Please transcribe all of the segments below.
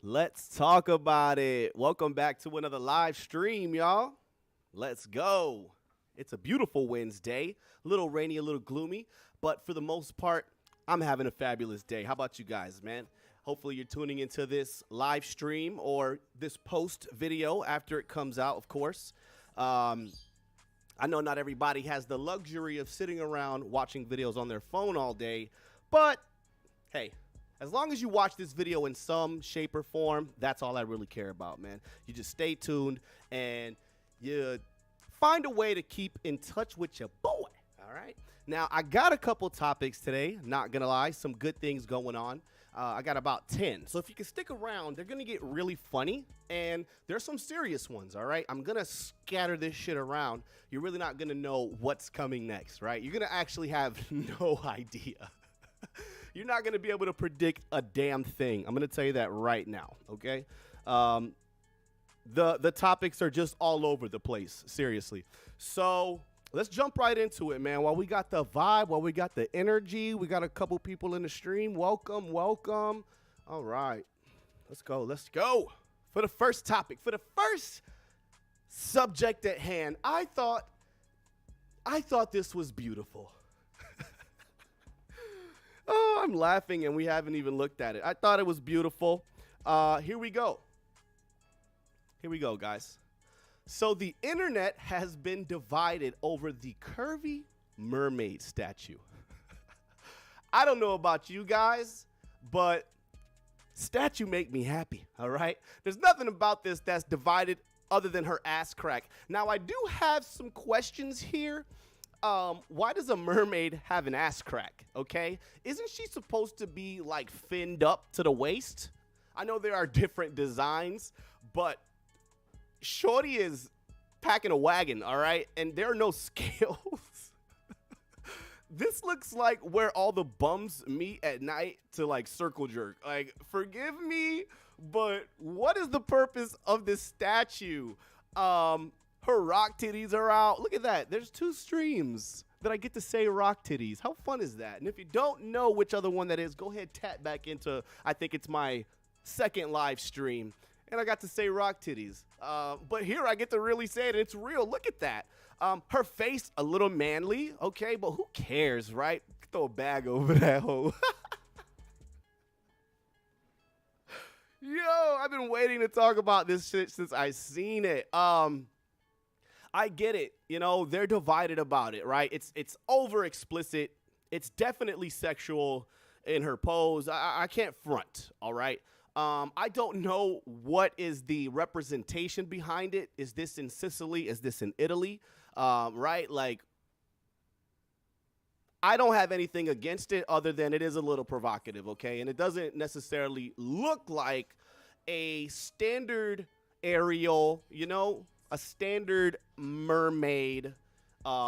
Let's talk about it. Welcome back to another live stream, y'all. Let's go. It's a beautiful Wednesday. A little rainy, a little gloomy, but for the most part, I'm having a fabulous day. How about you guys, man? Hopefully you're tuning into this live stream or this post video after it comes out, of course. I know not everybody has the luxury of sitting around watching videos on their phone all day, but hey, as long as you watch this video in some shape or form, that's all I really care about, man. You just stay tuned and you find a way to keep in touch with your boy, all right? Now, I got a couple topics today, not gonna lie, some good things going on. I got about 10. So if you can stick around, they're gonna get really funny, and there's some serious ones, all right? I'm gonna scatter this shit around. You're really not gonna know what's coming next, right? You're gonna actually have no idea. You're not going to be able to predict a damn thing. I'm going to tell you that right now, okay? The topics are just all over the place, seriously. So let's jump right into it, man. While we got the vibe, while we got the energy, we got a couple people in the stream. Welcome, welcome. All right, let's go, let's go. For the first topic, for the first subject at hand, I thought this was beautiful. Oh, I'm laughing and we haven't even looked at it. I thought it was beautiful. Here we go. Here we go, guys. So the internet has been divided over the curvy mermaid statue. I don't know about you guys, but statue make me happy, all right? There's nothing about this that's divided other than her ass crack. Now, I do have some questions here. Why does a mermaid have an ass crack, okay? Isn't she supposed to be, like, finned up to the waist? I know there are different designs, but shorty is packing a wagon, all right? And there are no scales. This looks like where all the bums meet at night to, like, circle jerk. Like, forgive me, but what is the purpose of this statue? Her rock titties are out. Look at that. There's 2 streams that I get to say rock titties. How fun is that? And if you don't know which other one that is, go ahead, tap back into, I think it's my second live stream. And I got to say rock titties. But here I get to really say it. It's real. Look at that. Her face, a little manly. Okay, but who cares, right? Throw a bag over that hoe. Yo, I've been waiting to talk about this shit since I seen it. I get it. You know, they're divided about it, right? It's over explicit. It's definitely sexual in her pose. I can't front, all right? I don't know what is the representation behind it. Is this in Sicily? Is this in Italy? Right? Like, I don't have anything against it other than it is a little provocative, okay? And it doesn't necessarily look like a standard Ariel, you know? A standard mermaid.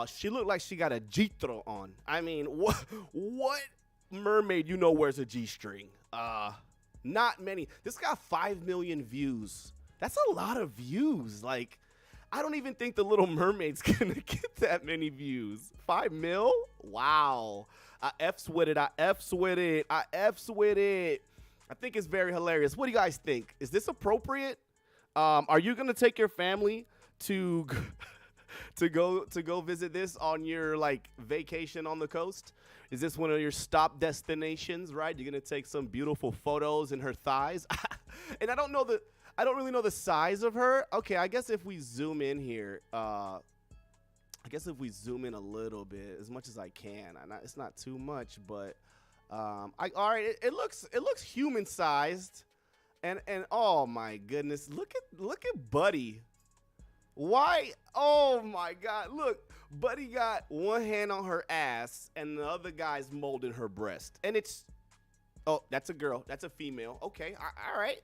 She looked like she got a G-string on. I mean, what mermaid you know wears a G-string? Not many. This got 5 million views. That's a lot of views. Like, I don't even think the Little Mermaid's gonna get that many views. 5 mil? Wow. I F's with it. I F's with it. I F's with it. I think it's very hilarious. What do you guys think? Is this appropriate? Are you gonna take your family to go visit this on your, like, vacation on the coast? Is this one of your stop destinations, right? You're gonna take some beautiful photos in her thighs. And I don't really know the size of her. Okay, I guess if we zoom in here, I guess if we zoom in a little bit, as much as I can. It's not too much, but all right, it looks human sized. And oh my goodness, look at Buddy. Why? Oh my God, look, Buddy got one hand on her ass and the other guy's molding her breast. And it's, oh, that's a girl, that's a female. Okay, all right.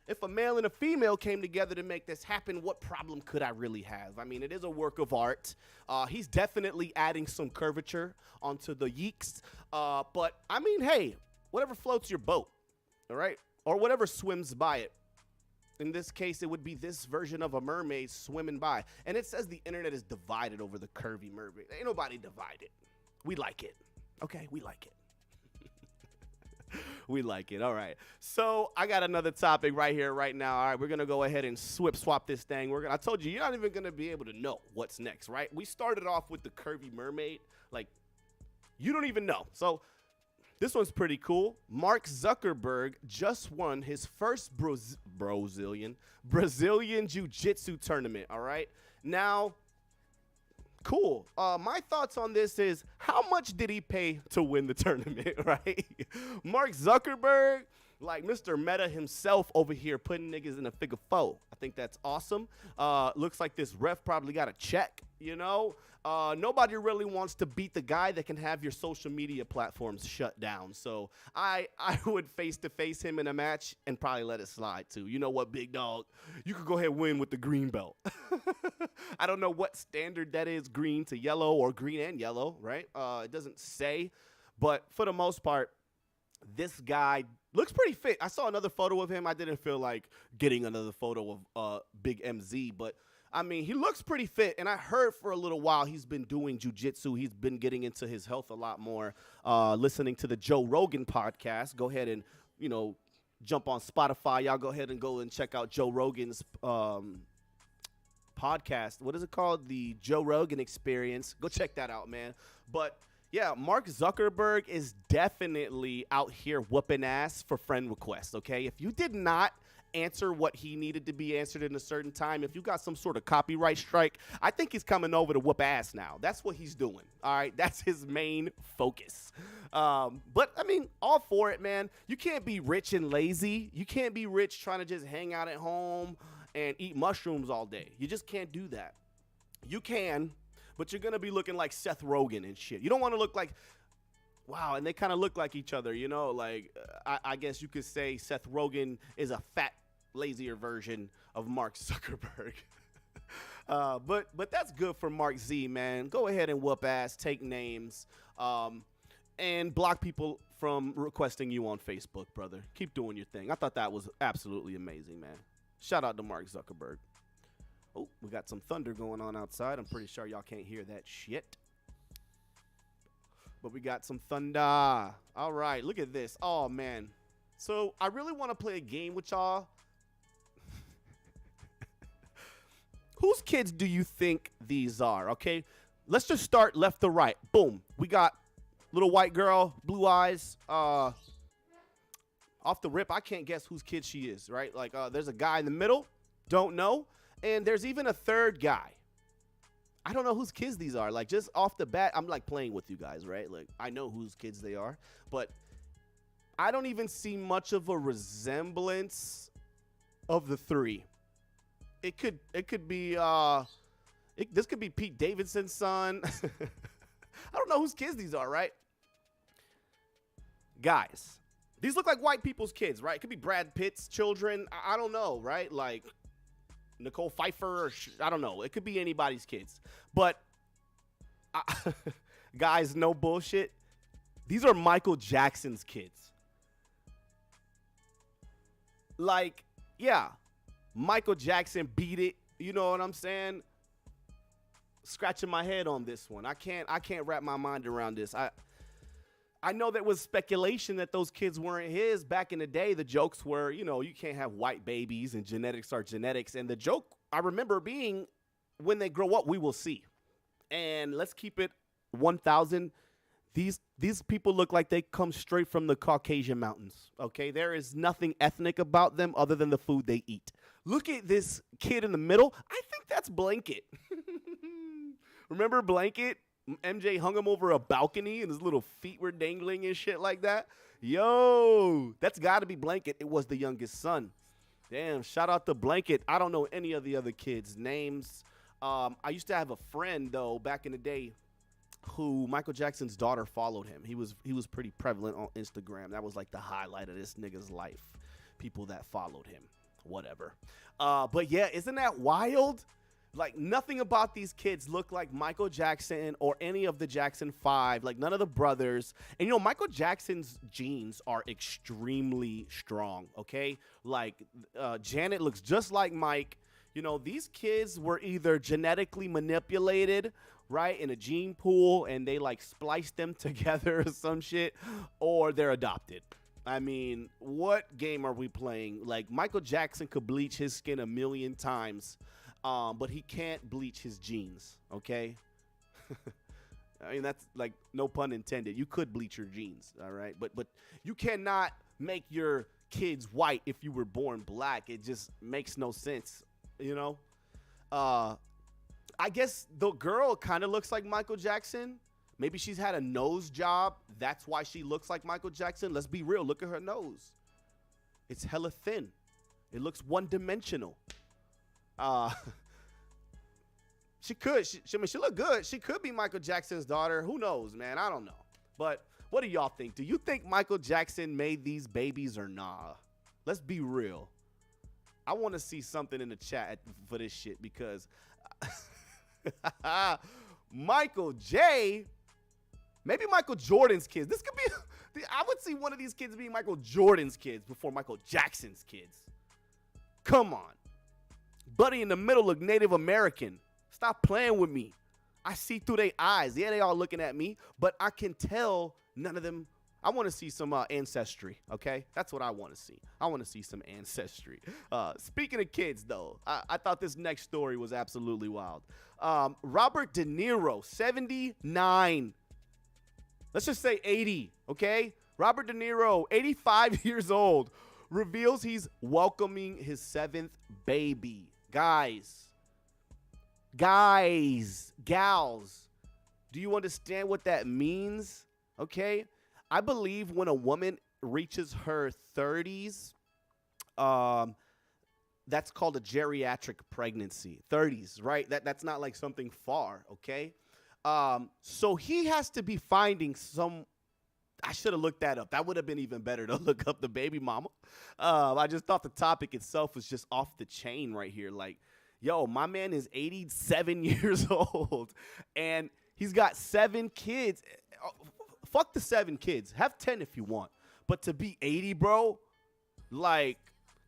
If a male and a female came together to make this happen, what problem could I really have? I mean, it is a work of art. He's definitely adding some curvature onto the yeeks. But I mean, hey, whatever floats your boat. All right, or whatever swims by it. In this case, it would be this version of a mermaid swimming by. And it says the internet is divided over the curvy mermaid. Ain't nobody divided. We like it. Okay, we like it. We like it. All right. So I got another topic right here, right now. All right, we're gonna go ahead and swap this thing. I told you, you're not even gonna be able to know what's next, right? We started off with the curvy mermaid. Like, you don't even know. So this one's pretty cool. Mark Zuckerberg just won his first Brazilian Jiu-Jitsu tournament. All right. Now, cool. My thoughts on this is, how much did he pay to win the tournament, right? Mark Zuckerberg, like Mr. Meta himself over here putting niggas in a figure four. I think that's awesome. Looks like this ref probably got a check, you know? Nobody really wants to beat the guy that can have your social media platforms shut down. So I would face-to-face him in a match and probably let it slide too. You know what, big dog? You could go ahead and win with the green belt. I don't know what standard that is, green to yellow or green and yellow, right? It doesn't say. But for the most part, this guy looks pretty fit. I saw another photo of him. I didn't feel like getting another photo of Big MZ, but I mean, he looks pretty fit, and I heard for a little while he's been doing jiu-jitsu. He's been getting into his health a lot more, listening to the Joe Rogan podcast. Go ahead and, you know, jump on Spotify. Y'all go ahead and go and check out Joe Rogan's podcast. What is it called? The Joe Rogan Experience. Go check that out, man. But, yeah, Mark Zuckerberg is definitely out here whooping ass for friend requests, okay? If you did not answer what he needed to be answered in a certain time, if you got some sort of copyright strike, I think he's coming over to whoop ass now. That's what he's doing. All right, that's his main focus. But I mean, all for it, man. You can't be rich and lazy. You can't be rich trying to just hang out at home and eat mushrooms all day. You just can't do that. You can, but you're gonna be looking like Seth Rogen and shit. You don't want to look like, wow, and they kind of look like each other, you know. Like I guess you could say Seth Rogen is a fat, lazier version of Mark Zuckerberg. But that's good for Mark Z, man. Go ahead and whoop ass, take names, and block people from requesting you on Facebook, brother. Keep doing your thing. I thought that was absolutely amazing, man. Shout out to Mark Zuckerberg. Oh, we got some thunder going on outside. I'm pretty sure y'all can't hear that shit. But we got some thunder. All right, look at this. Oh, man. So I really want to play a game with y'all. Whose kids do you think these are, okay? Let's just start left to right. Boom. We got little white girl, blue eyes. Off the rip, I can't guess whose kid she is, right? Like, there's a guy in the middle. Don't know. And there's even a third guy. I don't know whose kids these are. Like, just off the bat, I'm, like, playing with you guys, right? Like, I know whose kids they are. But I don't even see much of a resemblance of the three. It could be this could be Pete Davidson's son. I don't know whose kids these are, right? Guys, these look like white people's kids, right? It could be Brad Pitt's children. I don't know, right? Like Nicole Pfeiffer, or I don't know. It could be anybody's kids. But guys, no bullshit. These are Michael Jackson's kids. Like, yeah. Michael Jackson beat it. You know what I'm saying? Scratching my head on this one. I can't wrap my mind around this. I know there was speculation that those kids weren't his. Back in the day, the jokes were, you know, you can't have white babies and genetics are genetics. And the joke I remember being, when they grow up, we will see. And let's keep it 1,000. These people look like they come straight from the Caucasian mountains, okay? There is nothing ethnic about them other than the food they eat. Look at this kid in the middle. I think that's Blanket. Remember Blanket? MJ hung him over a balcony and his little feet were dangling and shit like that. Yo, that's got to be Blanket. It was the youngest son. Damn, shout out to Blanket. I don't know any of the other kids' names. I used to have a friend, though, back in the day, who Michael Jackson's daughter followed him. He was pretty prevalent on Instagram. That was like the highlight of this nigga's life. People that followed him. Whatever. But yeah, isn't that wild? Like, nothing about these kids look like Michael Jackson or any of the Jackson 5. Like, none of the brothers. And, you know, Michael Jackson's genes are extremely strong, okay? Like, Janet looks just like Mike. You know, these kids were either genetically manipulated, right, in a gene pool, and they, like, spliced them together or some shit, or they're adopted. I mean, what game are we playing? Like, Michael Jackson could bleach his skin a million times, but he can't bleach his genes, okay? I mean, that's like no pun intended. You could bleach your genes, all right? But you cannot make your kids white if you were born black. It just makes no sense, you know? I guess the girl kind of looks like Michael Jackson. Maybe she's had a nose job. That's why she looks like Michael Jackson. Let's be real. Look at her nose. It's hella thin. It looks one-dimensional. She could. I mean, she look good. She could be Michael Jackson's daughter. Who knows, man? I don't know. But what do y'all think? Do you think Michael Jackson made these babies or nah? Let's be real. I want to see something in the chat for this shit because Michael J. Maybe Michael Jordan's kids. This could be, I would see one of these kids being Michael Jordan's kids before Michael Jackson's kids. Come on. Buddy in the middle look Native American. Stop playing with me. I see through their eyes. Yeah, they all looking at me, but I can tell none of them. I want to see some ancestry, okay? That's what I want to see. I want to see some ancestry. Speaking of kids, though, I thought this next story was absolutely wild. Robert De Niro, 79. Let's just say 80, okay? Robert De Niro, 85 years old, reveals he's welcoming his 7th baby. Guys, gals, do you understand what that means? Okay? I believe when a woman reaches her 30s, that's called a geriatric pregnancy. 30s, right? That's not like something far, okay? So he has to be finding some. I should have looked that up. That would have been even better to look up the baby mama. I just thought the topic itself was just off the chain right here. Like, yo, my man is 87 years old, and he's got 7 kids. Fuck the 7 kids. Have 10 if you want. But to be 80, bro, like,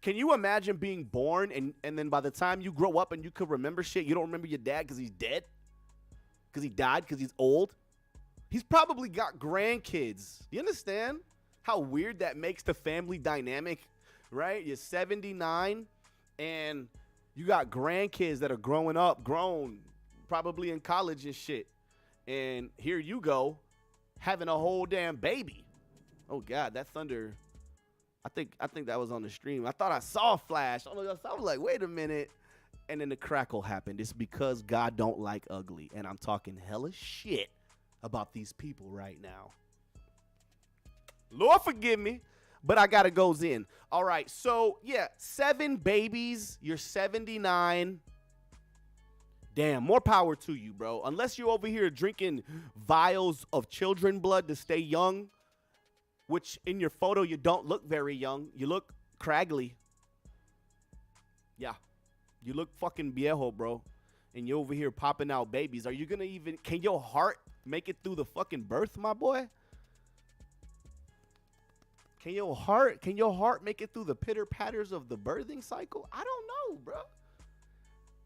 can you imagine being born and then by the time you grow up and you could remember shit, you don't remember your dad because he's dead? Because he died? Because he's old? He's probably got grandkids. You understand how weird that makes the family dynamic, right? You're 79 and you got grandkids that are grown, probably in college and shit. And here you go, having a whole damn baby. Oh God, that thunder. I think that was on the stream. I thought I saw a flash. I was like, wait a minute. And then the crackle happened. It's because God don't like ugly. And I'm talking hella shit about these people right now. Lord forgive me, but I gotta goes in. All right, so yeah, 7 babies. You're 79. Damn, more power to you, bro. Unless you're over here drinking vials of children blood to stay young, which in your photo you don't look very young. You look craggly. Yeah, you look fucking viejo, bro. And you're over here popping out babies. Are you gonna even? Can your heart make it through the fucking birth, my boy? Can your heart make it through the pitter patters of the birthing cycle? I don't know, bro.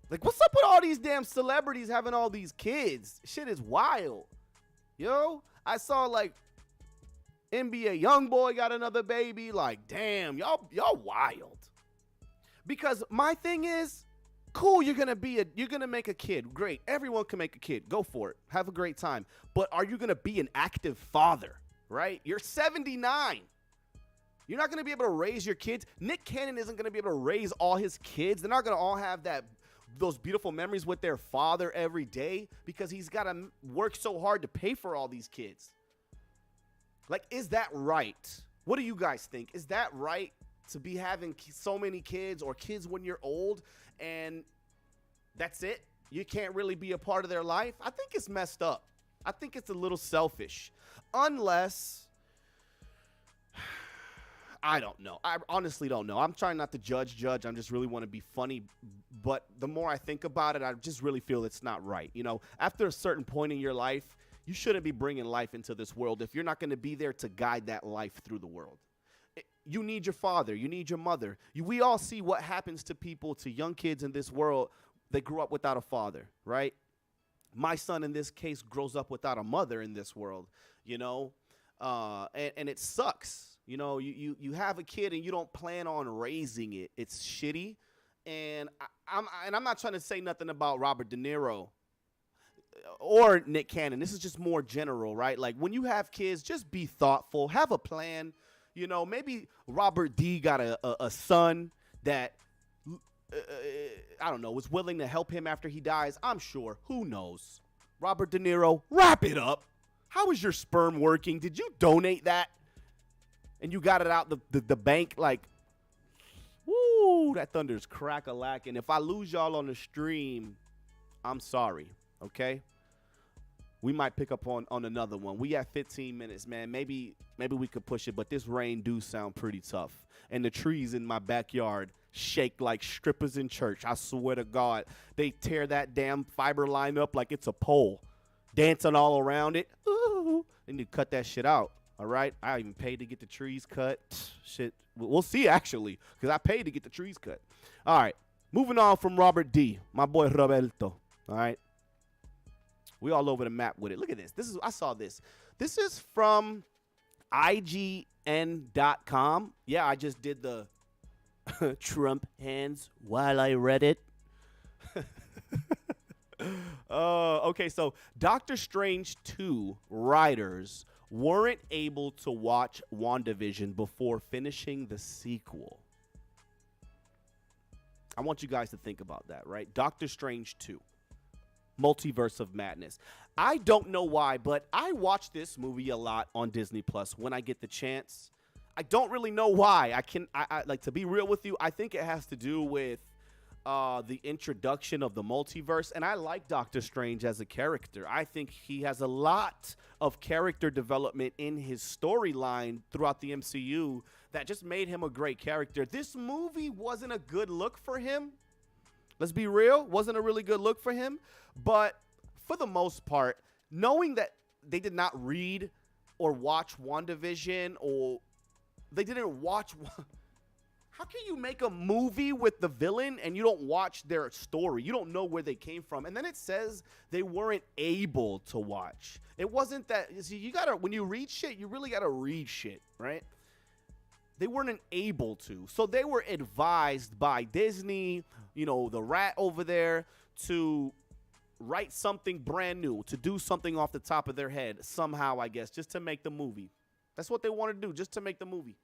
Like, what's up with all these damn celebrities having all these kids? Shit is wild. Yo, I saw like NBA YoungBoy got another baby. Like, damn, y'all wild. Because my thing is, cool, you're gonna make a kid. Great. Everyone can make a kid. Go for it. Have a great time. But are you gonna be an active father? Right? You're 79. You're not gonna be able to raise your kids. Nick Cannon isn't gonna be able to raise all his kids. They're not gonna all have those beautiful memories with their father every day because he's gotta work so hard to pay for all these kids. Like, is that right? What do you guys think? Is that right to be having so many kids or kids when you're old and that's it? You can't really be a part of their life? I think it's messed up. I think it's a little selfish. Unless, I don't know. I honestly don't know. I'm trying not to judge. I just really want to be funny. But the more I think about it, I just really feel it's not right. You know, after a certain point in your life, you shouldn't be bringing life into this world if you're not going to be there to guide that life through the world. You need your father. You need your mother. We all see what happens to people, to young kids in this world. They grew up without a father, right? My son, in this case, grows up without a mother in this world, you know? And it sucks. You know, you have a kid and you don't plan on raising it. It's shitty. And I'm not trying to say nothing about Robert De Niro or Nick Cannon. This is just more general, right? Like when you have kids, just be thoughtful, have a plan. You know, maybe Robert D got a son that I don't know, was willing to help him after he dies. I'm sure. Who knows? Robert De Niro, wrap it up. How is your sperm working? Did you donate that? And you got it out the bank like, woo, that thunder's crack-a-lacking. If I lose y'all on the stream, I'm sorry, okay? We might pick up on another one. We have 15 minutes, man. Maybe we could push it, but this rain do sound pretty tough. And the trees in my backyard shake like strippers in church. I swear to God. They tear that damn fiber line up like it's a pole, dancing all around it. Ooh, they need to cut that shit out, all right? I even paid to get the trees cut. Shit, we'll see, actually, because I paid to get the trees cut. All right, moving on from Robert D., my boy Roberto, all right? We all over the map with it. Look at this. I saw this. This is from IGN.com. Yeah, I just did the Trump hands while I read it. Okay, so Doctor Strange 2 writers weren't able to watch WandaVision before finishing the sequel. I want you guys to think about that, right? Doctor Strange 2. Multiverse of Madness. I don't know why, but I watch this movie a lot on Disney Plus when I get the chance. I don't really know why. I like, to be real with you, I think it has to do with the introduction of the multiverse, and I like Doctor Strange as a character. I think he has a lot of character development in his storyline throughout the MCU that just made him a great character. This movie wasn't a good look for him. Let's be real, wasn't a really good look for him. But for the most part, knowing that they did not read or watch WandaVision, or they didn't watch, how can you make a movie with the villain and you don't watch their story? You don't know where they came from. And then it says they weren't able to watch. It wasn't that, see, you gotta, when you read shit, you really gotta read shit, right? They weren't able to. So they were advised by Disney, you know, the rat over there, to write something brand new, to do something off the top of their head somehow, I guess, just to make the movie. That's what they want to do, just to make the movie.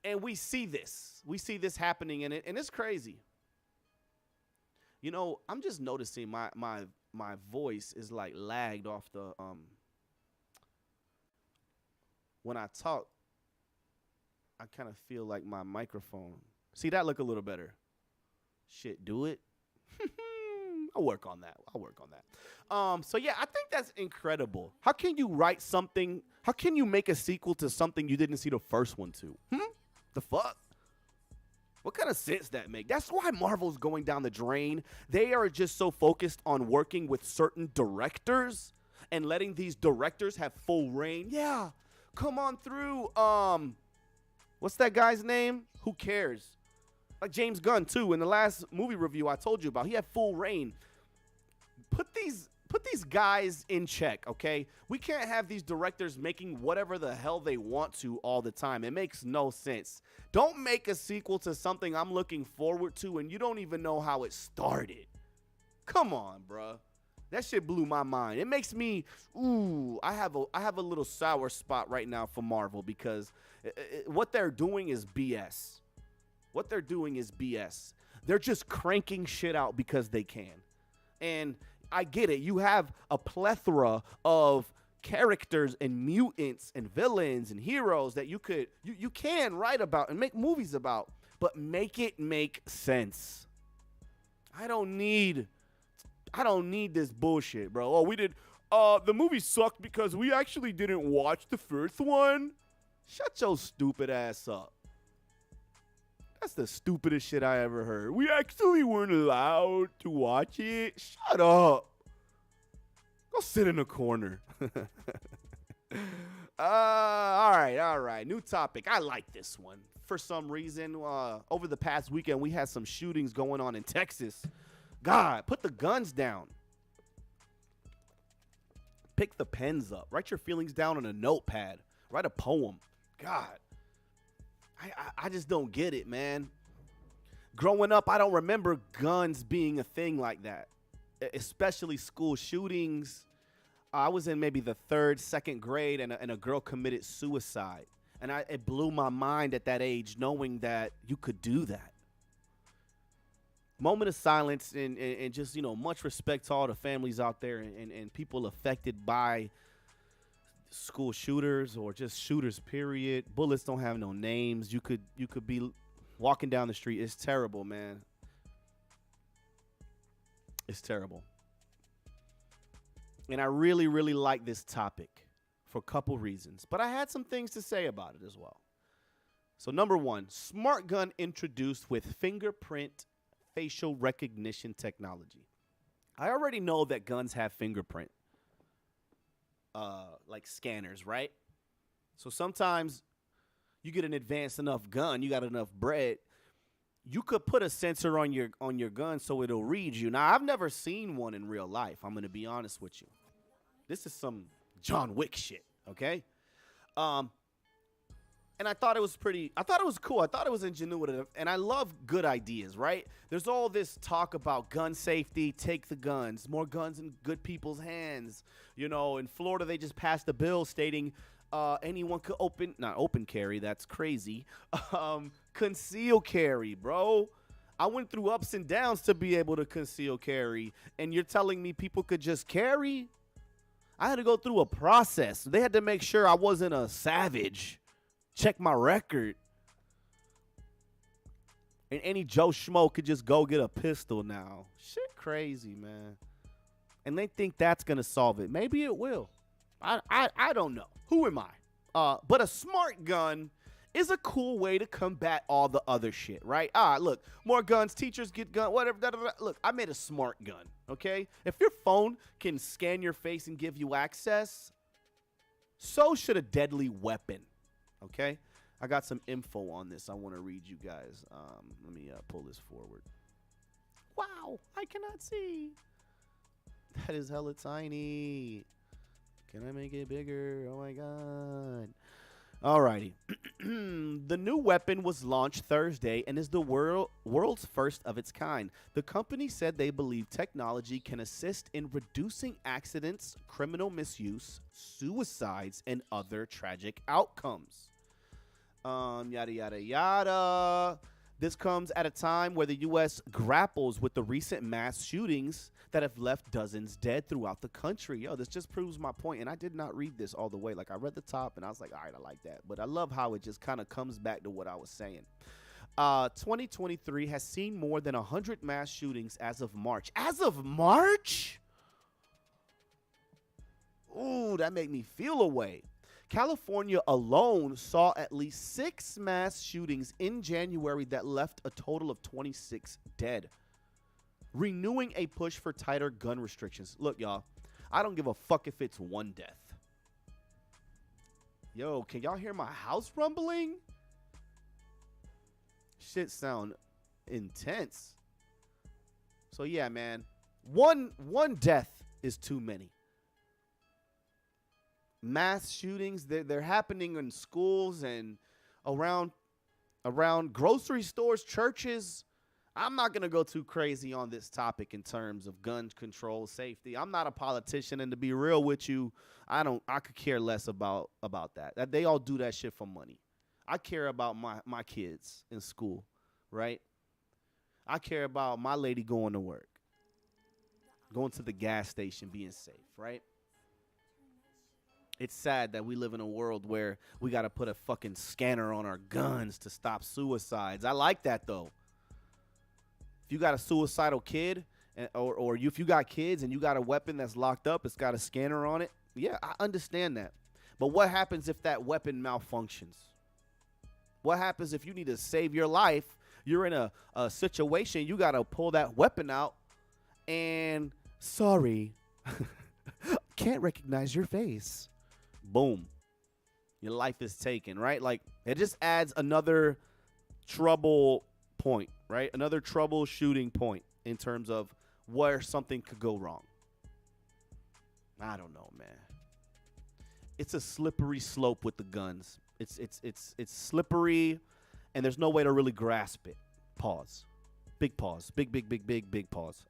And we see this. We see this happening in it, and it's crazy. You know, I'm just noticing my voice is like lagged off the when I talk, I kind of feel like my microphone. See, that look a little better. Shit, do it. I'll work on that. So yeah, I think that's incredible. How can you write something? How can you make a sequel to something you didn't see the first one to? The fuck? What kind of sense that make? That's why Marvel's going down the drain. They are just so focused on working with certain directors and letting these directors have full reign. Yeah, come on through. What's that guy's name? Who cares? Like James Gunn too. In the last movie review I told you about, he had full reign. Put these guys in check, okay? We can't have these directors making whatever the hell they want to all the time. It makes no sense. Don't make a sequel to something I'm looking forward to and you don't even know how it started. Come on, bruh. That shit blew my mind. It makes me, I have a little sour spot right now for Marvel because what they're doing is BS. What they're doing is BS. They're just cranking shit out because they can. And I get it. You have a plethora of characters and mutants and villains and heroes that you can write about and make movies about, but make it make sense. I don't need this bullshit, bro. The movie sucked because we actually didn't watch the first one. Shut your stupid ass up. That's the stupidest shit I ever heard. We actually weren't allowed to watch it. Shut up. Go sit in a corner. All right. New topic. I like this one. For some reason, over the past weekend, we had some shootings going on in Texas. God, put the guns down. Pick the pens up. Write your feelings down on a notepad. Write a poem. God. I just don't get it, man. Growing up, I don't remember guns being a thing like that, especially school shootings. I was in maybe the third, second grade, and a girl committed suicide. And it blew my mind at that age knowing that you could do that. Moment of silence and just, much respect to all the families out there and people affected by school shooters or just shooters, period. Bullets don't have no names. You could be walking down the street. It's terrible, man. It's terrible. And I really, really like this topic for a couple reasons. But I had some things to say about it as well. So number one, smart gun introduced with fingerprint facial recognition technology. I already know that guns have fingerprint, like scanners, right? So sometimes you get an advanced enough gun, you got enough bread, you could put a sensor on your gun so it'll read you. Now, I've never seen one in real life. I'm gonna be honest with you. This is some John Wick shit, okay? And I thought it was cool. I thought it was ingenuitive. And I love good ideas, right? There's all this talk about gun safety, take the guns, more guns in good people's hands. In Florida, they just passed a bill stating anyone could not open carry, that's crazy, conceal carry, bro. I went through ups and downs to be able to conceal carry. And you're telling me people could just carry? I had to go through a process. They had to make sure I wasn't a savage. Check my record. And any Joe Schmo could just go get a pistol now. Shit crazy, man. And they think that's going to solve it. Maybe it will. I don't know. Who am I? But a smart gun is a cool way to combat all the other shit, right? Look, more guns, teachers get gun, whatever. Look, I made a smart gun, okay? If your phone can scan your face and give you access, so should a deadly weapon. Okay, I got some info on this. I want to read you guys. Let me pull this forward. Wow, I cannot see. That is hella tiny. Can I make it bigger? Oh my god. Alrighty. The new weapon was launched Thursday and is the world's first of its kind. The company said they believe technology can assist in reducing accidents, criminal misuse, suicides, and other tragic outcomes. Yada, yada, yada. This comes at a time where the U.S. grapples with the recent mass shootings that have left dozens dead throughout the country. Yo, this just proves my point, and I did not read this all the way. Like, I read the top, and I was like, all right, I like that. But I love how it just kind of comes back to what I was saying. 2023 has seen more than 100 mass shootings as of March. As of March? Ooh, that made me feel away. California alone saw at least 6 mass shootings in January that left a total of 26 dead, renewing a push for tighter gun restrictions. Look, y'all, I don't give a fuck if it's one death. Yo, can y'all hear my house rumbling? Shit sound intense. So yeah, man, one death is too many. Mass shootings, they're happening in schools and around grocery stores, churches. I'm not going to go too crazy on this topic in terms of gun control, safety. I'm not a politician, and to be real with you, I could care less about that. They all do that shit for money. I care about my kids in school, right? I care about my lady going to work, going to the gas station, being safe, right? It's sad that we live in a world where we got to put a fucking scanner on our guns to stop suicides. I like that, though. If you got a suicidal kid, if you got kids and you got a weapon that's locked up, it's got a scanner on it, yeah, I understand that. But what happens if that weapon malfunctions? What happens if you need to save your life? You're in a situation, you got to pull that weapon out, and sorry, can't recognize your face. Boom. Your life is taken, right? Like, it just adds another trouble point, right? Another troubleshooting point in terms of where something could go wrong. I don't know, man. It's a slippery slope with the guns. It's slippery. and there's no way to really grasp it. Pause. Big pause. Big pause.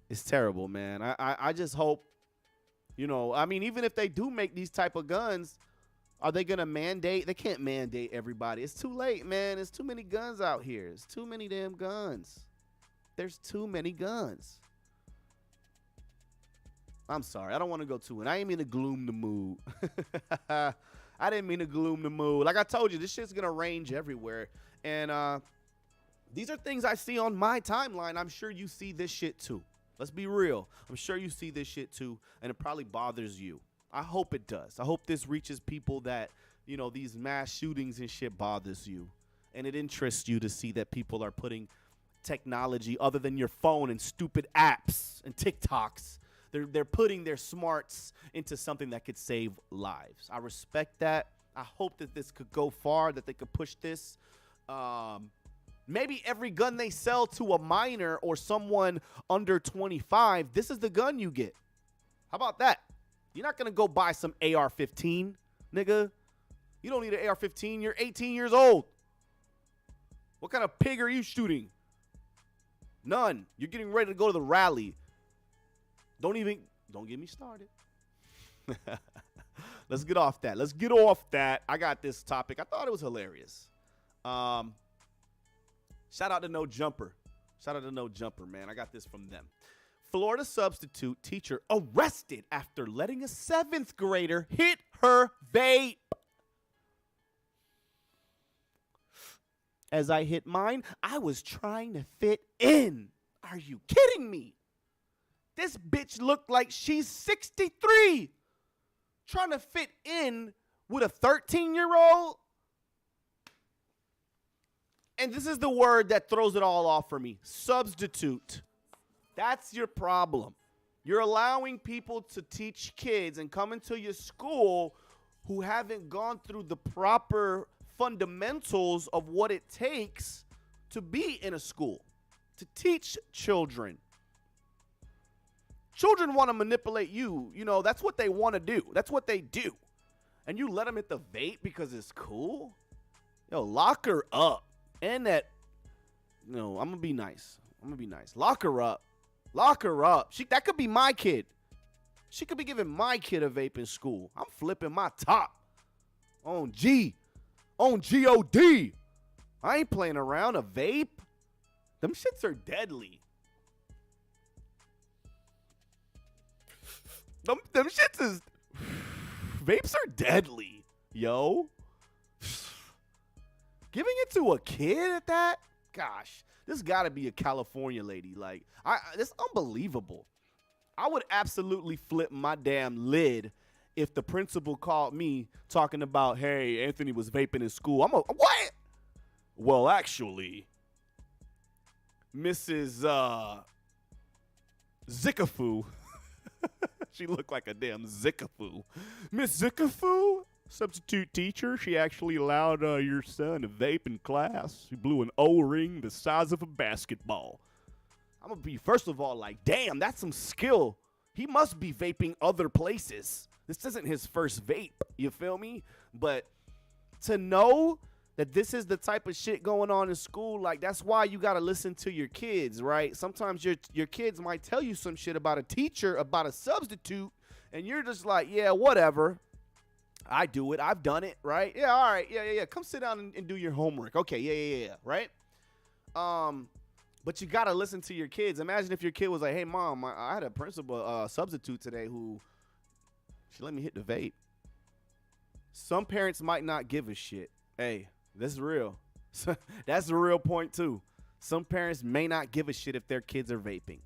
It's terrible, man. I just hope, I mean, even if they do make these type of guns, are they going to mandate? They can't mandate everybody. It's too late, man. There's too many guns out here. There's too many damn guns. There's too many guns. I'm sorry. I don't want to go too in. I ain't mean to gloom the mood. I didn't mean to gloom the mood. Like I told you, this shit's going to range everywhere. And these are things I see on my timeline. I'm sure you see this shit too. Let's be real. I'm sure you see this shit too, and it probably bothers you. I hope it does. I hope this reaches people that, these mass shootings and shit bothers you. And it interests you to see that people are putting technology other than your phone and stupid apps and TikToks. They're putting their smarts into something that could save lives. I respect that. I hope that this could go far, that they could push this. Maybe every gun they sell to a minor or someone under 25, this is the gun you get. How about that? You're not going to go buy some AR-15, nigga. You don't need an AR-15. You're 18 years old. What kind of pig are you shooting? None. You're getting ready to go to the rally. Don't get me started. Let's get off that. I got this topic. I thought it was hilarious. Shout out to No Jumper. Man. I got this from them. Florida substitute teacher arrested after letting a 7th grader hit her vape. As I hit mine, I was trying to fit in. Are you kidding me? This bitch looked like she's 63. Trying to fit in with a 13-year-old? And this is the word that throws it all off for me. Substitute. That's your problem. You're allowing people to teach kids and come into your school who haven't gone through the proper fundamentals of what it takes to be in a school, to teach children. Children want to manipulate you. That's what they want to do. That's what they do. And you let them hit the vape because it's cool? Lock her up. And that, I'm going to be nice. Lock her up. That could be my kid. She could be giving my kid a vape in school. I'm flipping my top. On G-O-D. I ain't playing around. A vape? Them shits are deadly. Them shits is... Vapes are deadly, yo. Giving it to a kid at that? Gosh, this got to be a California lady. Like, it's unbelievable. I would absolutely flip my damn lid if the principal called me talking about, hey, Anthony was vaping in school. What? Well, actually, Mrs. Zickafu. She looked like a damn Zickafu. Miss Zickafu? Substitute teacher, she actually allowed your son to vape in class. He blew an O-ring the size of a basketball. I'm going to be, first of all, like, damn, that's some skill. He must be vaping other places. This isn't his first vape, you feel me? But to know that this is the type of shit going on in school, like, that's why you got to listen to your kids, right? Sometimes your kids might tell you some shit about a teacher, about a substitute, and you're just like, yeah, whatever. I do it. I've done it, right? Yeah, all right. Yeah. Come sit down and do your homework. Okay, yeah, right? But you got to listen to your kids. Imagine if your kid was like, hey, Mom, I had a principal substitute today who, she let me hit the vape. Some parents might not give a shit. Hey, this is real. That's the real point, too. Some parents may not give a shit if their kids are vaping.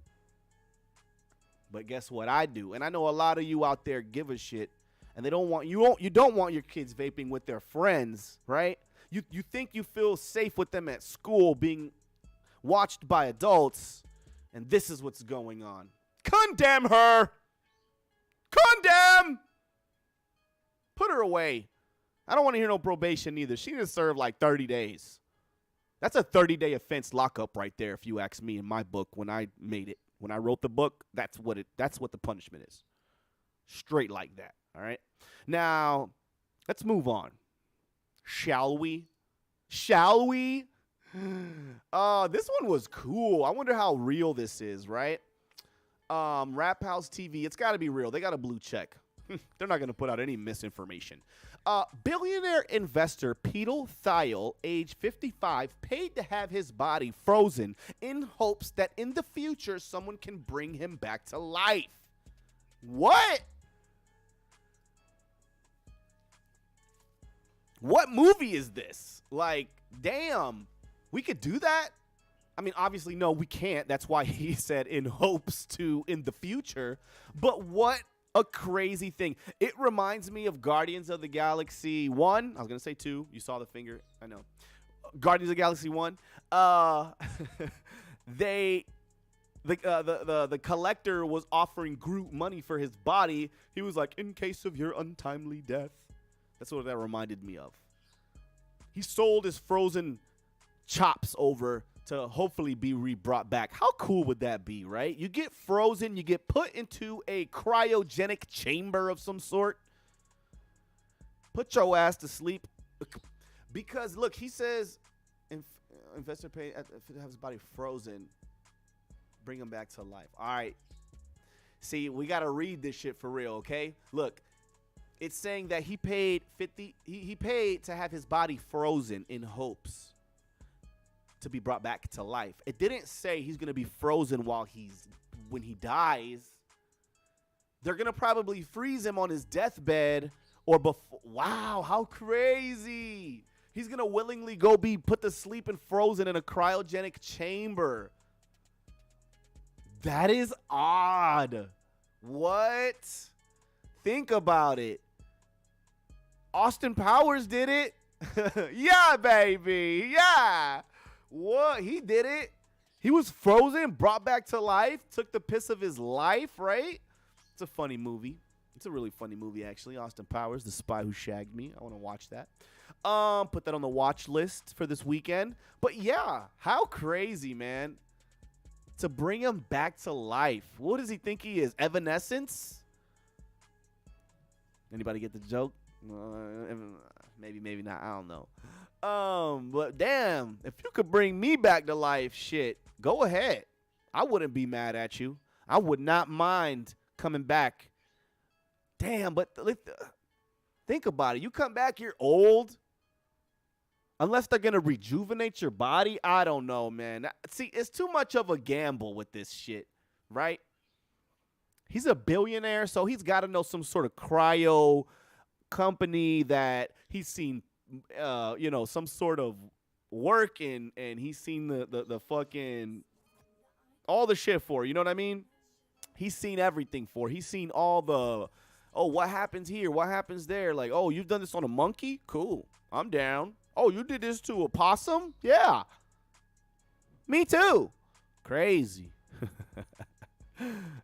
But guess what? I do. And I know a lot of you out there give a shit. And they don't want you don't want your kids vaping with their friends, right? You think you feel safe with them at school being watched by adults, and this is what's going on. Condemn her. Condemn. Put her away. I don't want to hear no probation either. She didn't serve like 30 days. That's a 30-day offense lockup right there, if you ask me, in my book when I made it. When I wrote the book, that's what the punishment is. Straight like that. All right. Now, let's move on. Shall we? Shall we? This one was cool. I wonder how real this is, right? Rap House TV. It's got to be real. They got a blue check. They're not going to put out any misinformation. Billionaire investor Peter Thiel, age 55, paid to have his body frozen in hopes that in the future someone can bring him back to life. What? What movie is this? Like, damn, we could do that? I mean, obviously, no, we can't. That's why he said in hopes to in the future. But what a crazy thing. It reminds me of Guardians of the Galaxy 1. I was going to say 2. You saw the finger. I know. Guardians of the Galaxy 1. The collector was offering Groot money for his body. He was like, in case of your untimely death. That's what that reminded me of. He sold his frozen chops over to hopefully be brought back. How cool would that be, right? You get frozen, you get put into a cryogenic chamber of some sort. Put your ass to sleep. Because, look, he says, investor pay to have his body frozen, bring him back to life. All right. See, we got to read this shit for real, okay? Look, it's saying that he paid he paid to have his body frozen in hopes to be brought back to life. It didn't say he's going to be frozen when he dies. They're going to probably freeze him on his deathbed or before. Wow, how crazy. He's going to willingly go be put to sleep and frozen in a cryogenic chamber. That is odd. What? Think about it. Austin Powers did it. Yeah, baby. Yeah. What? He did it. He was frozen, brought back to life, took the piss of his life, right? It's a funny movie. It's a really funny movie, actually. Austin Powers, The Spy Who Shagged Me. I want to watch that. Put that on the watch list for this weekend. But yeah, how crazy, man. To bring him back to life. What does he think he is? Evanescence? Anybody get the joke? Maybe, maybe not. I don't know. But damn, if you could bring me back to life, shit, go ahead. I wouldn't be mad at you. I would not mind coming back. Damn, but think about it. You come back, you're old. Unless they're going to rejuvenate your body, I don't know, man. See, it's too much of a gamble with this shit, right? He's a billionaire, so he's got to know some sort of cryo company that he's seen, some sort of work in, and he's seen the fucking, all the shit for, you know what I mean? He's seen everything for. He's seen all the, what happens here? What happens there? Like, oh, you've done this on a monkey? Cool. I'm down. Oh, you did this to a possum? Yeah. Me too. Crazy.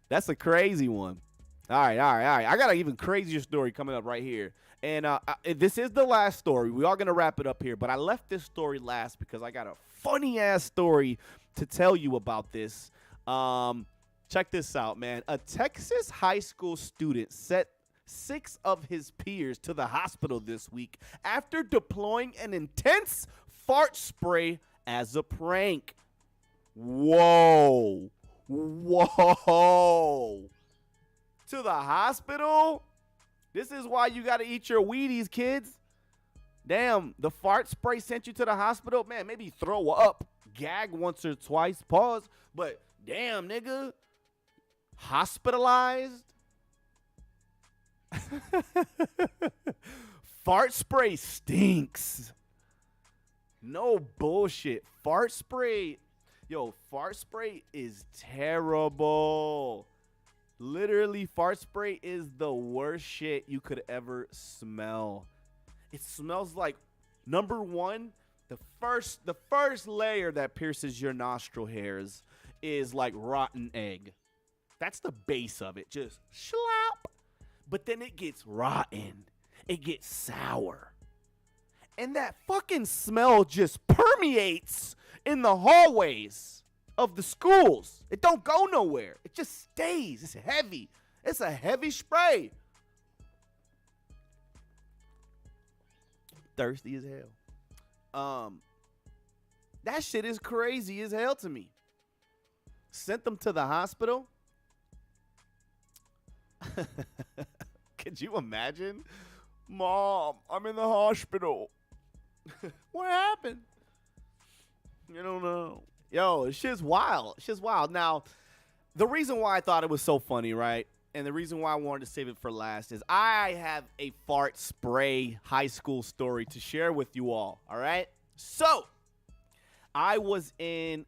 That's a crazy one. All right. I got an even crazier story coming up right here. And this is the last story. We are going to wrap it up here. But I left this story last because I got a funny-ass story to tell you about this. Check this out, man. A Texas high school student set 6 of his peers to the hospital this week after deploying an intense fart spray as a prank. Whoa. To the hospital? This is why you got to eat your Wheaties, kids. Damn, the fart spray sent you to the hospital? Man, maybe throw up, gag once or twice, pause. But damn, nigga, hospitalized? Fart spray stinks. No bullshit. Fart spray is terrible. Literally, fart spray is the worst shit you could ever smell. It smells like, number one, the first layer that pierces your nostril hairs is like rotten egg. That's the base of it. Just slap. But then it gets rotten. It gets sour. And that fucking smell just permeates in the hallways of the schools. It don't go nowhere. It just stays. It's heavy. It's a heavy spray. Thirsty as hell. That shit is crazy as hell to me. Sent them to the hospital. Could you imagine? Mom, I'm in the hospital. What happened? You don't know. Yo, shit's wild. Shit's wild. Now, the reason why I thought it was so funny, right? And the reason why I wanted to save it for last is I have a fart spray high school story to share with you all right? So, I was in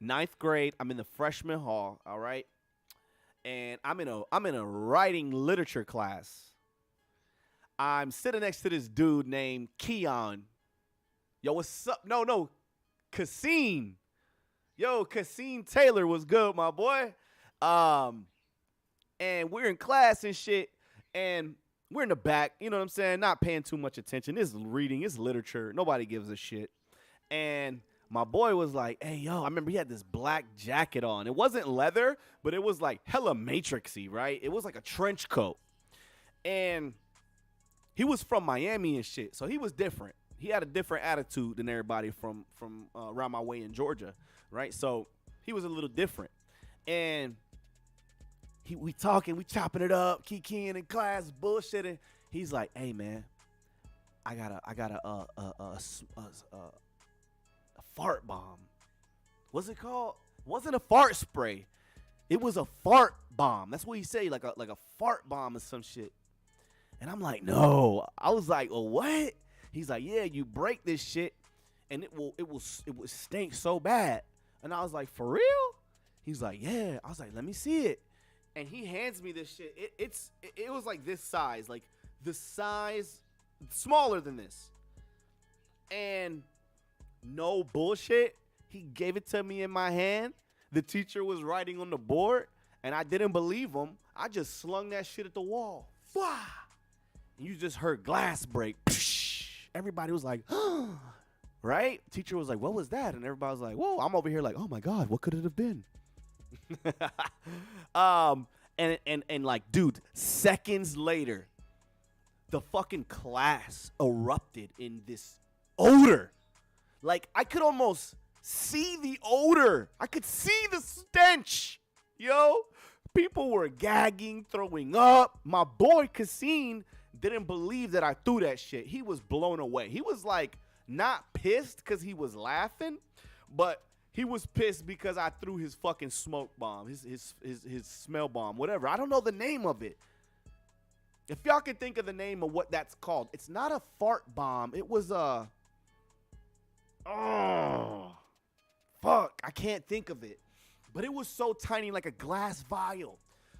9th grade. I'm in the freshman hall, all right? And I'm in a writing literature class. I'm sitting next to this dude named Keon. Yo, what's up? No, Cassine. Yo, Cassine Taylor was good, my boy. And we're in class and shit, and we're in the back, you know what I'm saying? Not paying too much attention. This is reading, it's literature. Nobody gives a shit. And my boy was like, hey, yo, I remember he had this black jacket on. It wasn't leather, but it was like hella Matrixy, right? It was like a trench coat. And he was from Miami and shit, so he was different. He had a different attitude than everybody from around my way in Georgia, right? So he was a little different. And we talking, we chopping it up, kikiing in class, bullshitting. He's like, hey, man, I got a fart bomb. What's it called? It wasn't a fart spray. It was a fart bomb. That's what he said, like a fart bomb or some shit. And I'm like, no. I was like, well, what? He's like, yeah, you break this shit, and it will stink so bad. And I was like, for real? He's like, yeah. I was like, let me see it. And he hands me this shit. It was like this size, like the size smaller than this. And no bullshit, he gave it to me in my hand. The teacher was writing on the board, and I didn't believe him. I just slung that shit at the wall. Wah! And you just heard glass break. Everybody was like, right? Teacher was like, what was that? And everybody was like, whoa. I'm over here like, oh my God, what could it have been? And like, dude, seconds later, the fucking class erupted in this odor. Like, I could almost see the odor. I could see the stench. Yo, people were gagging, throwing up. My boy Cassine didn't believe that I threw that shit. He was blown away. He was like not pissed because he was laughing, but he was pissed because I threw his fucking smoke bomb, his smell bomb, whatever. I don't know the name of it. If y'all can think of the name of what that's called, it's not a fart bomb. It was a, oh, fuck, I can't think of it. But it was so tiny, like a glass vial.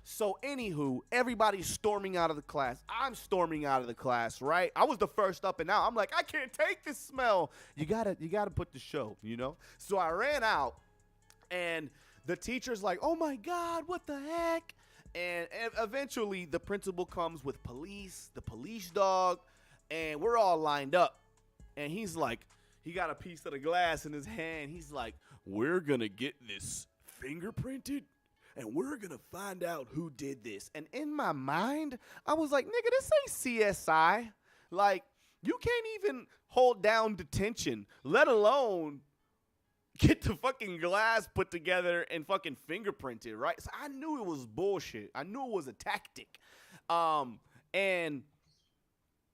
So anywho, everybody's storming out of the class. I'm storming out of the class, right? I was the first up and out. I'm like, I can't take this smell. You gotta put the show, you know? So I ran out, and the teacher's like, oh my God, what the heck? And eventually the principal comes with police, the police dog, and we're all lined up. And he's like, he got a piece of the glass in his hand. He's like, we're gonna get this fingerprinted, and we're going to find out who did this. And in my mind, I was like, nigga, this ain't CSI. Like, you can't even hold down detention, let alone get the fucking glass put together and fucking fingerprinted, right? So I knew it was bullshit. I knew it was a tactic. And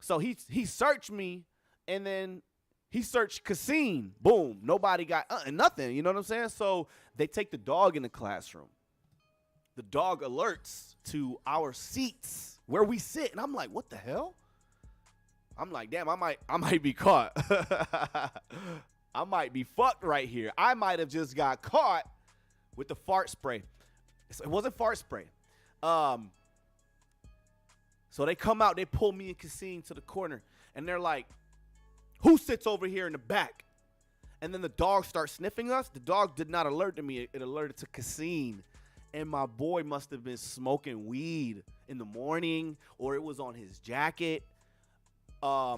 so he searched me, and then he searched Cassine. Boom. Nobody got nothing. You know what I'm saying? So they take the dog in the classroom. The dog alerts to our seats where we sit. And I'm like, what the hell? I'm like, damn, I might be caught. I might be fucked right here. I might have just got caught with the fart spray. It wasn't fart spray. So they come out, they pull me and Cassine to the corner, and they're like, who sits over here in the back? And then the dog starts sniffing us. The dog did not alert to me. It alerted to Cassine. And my boy must have been smoking weed in the morning, or it was on his jacket. I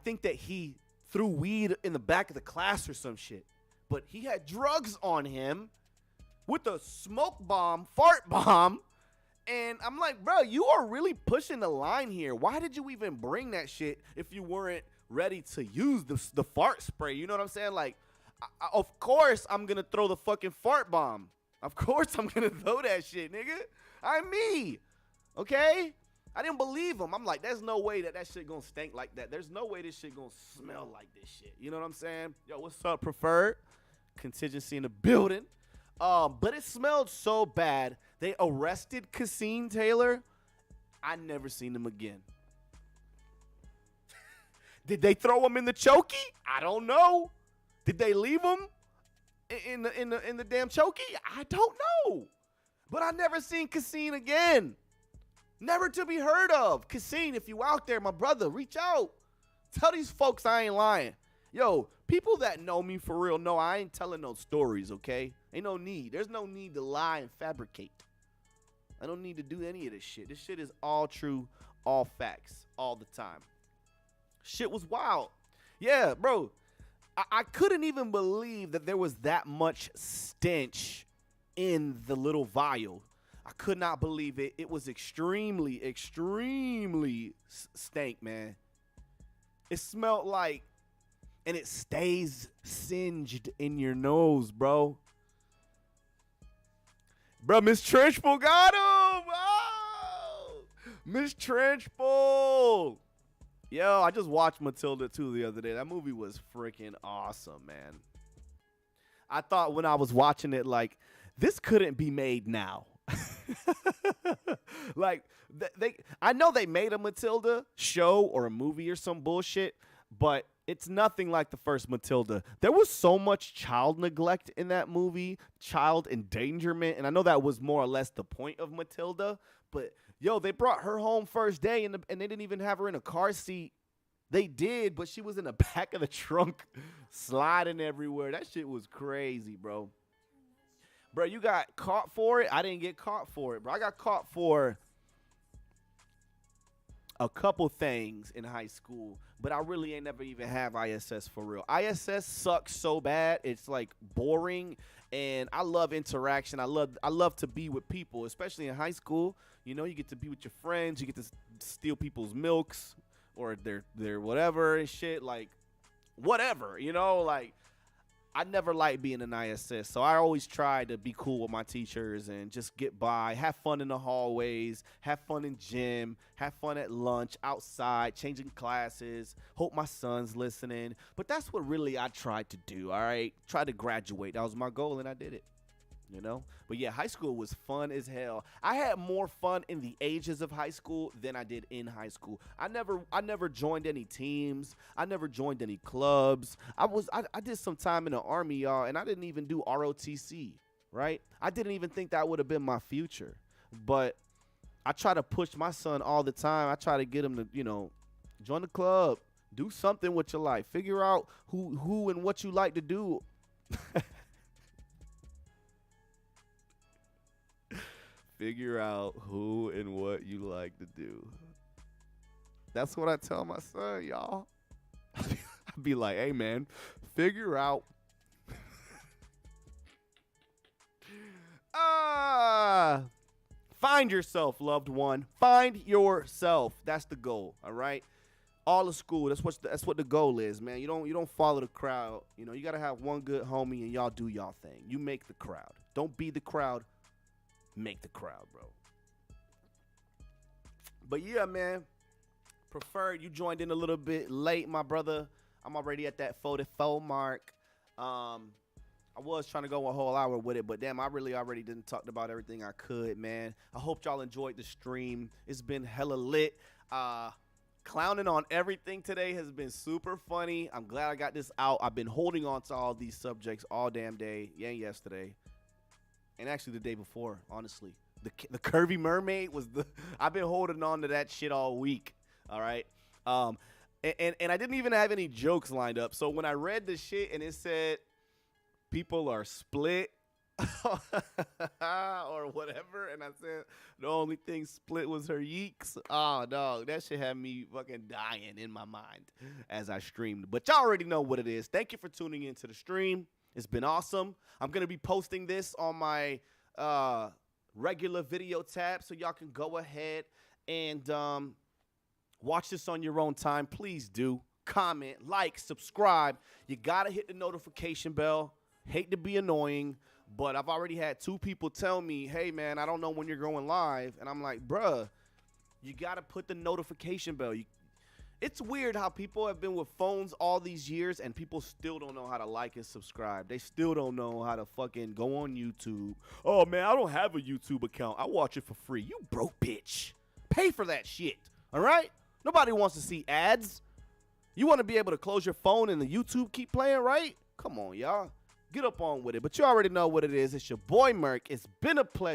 think that he threw weed in the back of the class or some shit. But he had drugs on him with a smoke bomb, fart bomb. And I'm like, bro, you are really pushing the line here. Why did you even bring that shit if you weren't ready to use the fart spray. You know what I'm saying? Like, of course I'm gonna throw the fucking fart bomb. Of course I'm gonna throw that shit, nigga. I'm me. Okay? I didn't believe him. I'm like, there's no way that shit gonna stink like that. There's no way this shit gonna smell like this shit. You know what I'm saying? Yo, what's up, Preferred? Contingency in the building. But it smelled so bad, they arrested Cassine Taylor. I never seen him again. Did they throw him in the chokey? I don't know. Did they leave him in the damn chokey? I don't know. But I never seen Cassine again. Never to be heard of. Cassine, if you out there, my brother, reach out. Tell these folks I ain't lying. Yo, people that know me for real know I ain't telling no stories, okay? Ain't no need. There's no need to lie and fabricate. I don't need to do any of this shit. This shit is all true, all facts, all the time. Shit was wild. Yeah, bro. I couldn't even believe that there was that much stench in the little vial. I could not believe it. It was extremely, extremely stank, man. It smelled like, and it stays singed in your nose, bro. Bro, Miss Trenchbull got him. Oh, Miss Trenchbull. Yo, I just watched Matilda 2 the other day. That movie was freaking awesome, man. I thought when I was watching it, like, this couldn't be made now. Like, I know they made a Matilda show or a movie or some bullshit, but it's nothing like the first Matilda. There was so much child neglect in that movie, child endangerment, and I know that was more or less the point of Matilda, but yo, they brought her home first day, and they didn't even have her in a car seat. They did, but she was in the back of the trunk, sliding everywhere. That shit was crazy, bro. Bro, you got caught for it? I didn't get caught for it, bro. I got caught for a couple things in high school, but I really ain't never even have ISS for real. ISS sucks so bad. It's like boring, and I love interaction. I love to be with people, especially in high school. You know, you get to be with your friends. You get to steal people's milks or their whatever and shit, like whatever, you know, like I never liked being an ISS, so I always tried to be cool with my teachers and just get by, have fun in the hallways, have fun in gym, have fun at lunch, outside, changing classes, hope my son's listening. But that's what really I tried to do, all right? Try to graduate. That was my goal, and I did it, you know? But yeah, high school was fun as hell. I had more fun in the ages of high school than I did in high school. I never joined any teams. I never joined any clubs. I did some time in the Army, y'all, and I didn't even do ROTC, right? I didn't even think that would have been my future. But I try to push my son all the time. I try to get him to, you know, join the club, do something with your life, figure out who and what you like to do. Figure out who and what you like to do. That's what I tell my son, y'all. I'd be like, hey, man, figure out. Find yourself, loved one. Find yourself. That's the goal, all right? All of school, that's what the goal is, man. You don't follow the crowd. You know, you got to have one good homie and y'all do y'all thing. You make the crowd. Don't be the crowd. Make the crowd, bro. But yeah, man. Preferred, you joined in a little bit late, my brother. I'm already at that 44 mark. I was trying to go a whole hour with it, but damn, I really already didn't talk about everything I could, man. I hope y'all enjoyed the stream. It's been hella lit. Clowning on everything today has been super funny. I'm glad I got this out. I've been holding on to all these subjects all damn day. Yeah, yesterday. And actually the day before, honestly. The curvy mermaid was I've been holding on to that shit all week. All right. And I didn't even have any jokes lined up. So when I read the shit and it said people are split or whatever, and I said the only thing split was her yeeks. Oh, dog, that shit had me fucking dying in my mind as I streamed. But y'all already know what it is. Thank you for tuning into the stream. It's been awesome. I'm going to be posting this on my regular video tab, so y'all can go ahead and watch this on your own time. Please do. comment, like, subscribe. You got to hit the notification bell. Hate to be annoying, but I've already had 2 people tell me, hey, man, I don't know when you're going live. And I'm like, bruh, you got to put the notification bell. It's weird how people have been with phones all these years and people still don't know how to like and subscribe. They still don't know how to fucking go on YouTube. Oh, man, I don't have a YouTube account. I watch it for free. You broke bitch. Pay for that shit, all right? Nobody wants to see ads. You want to be able to close your phone and the YouTube keep playing, right? Come on, y'all. Get up on with it. But you already know what it is. It's your boy, Merc. It's been a pleasure.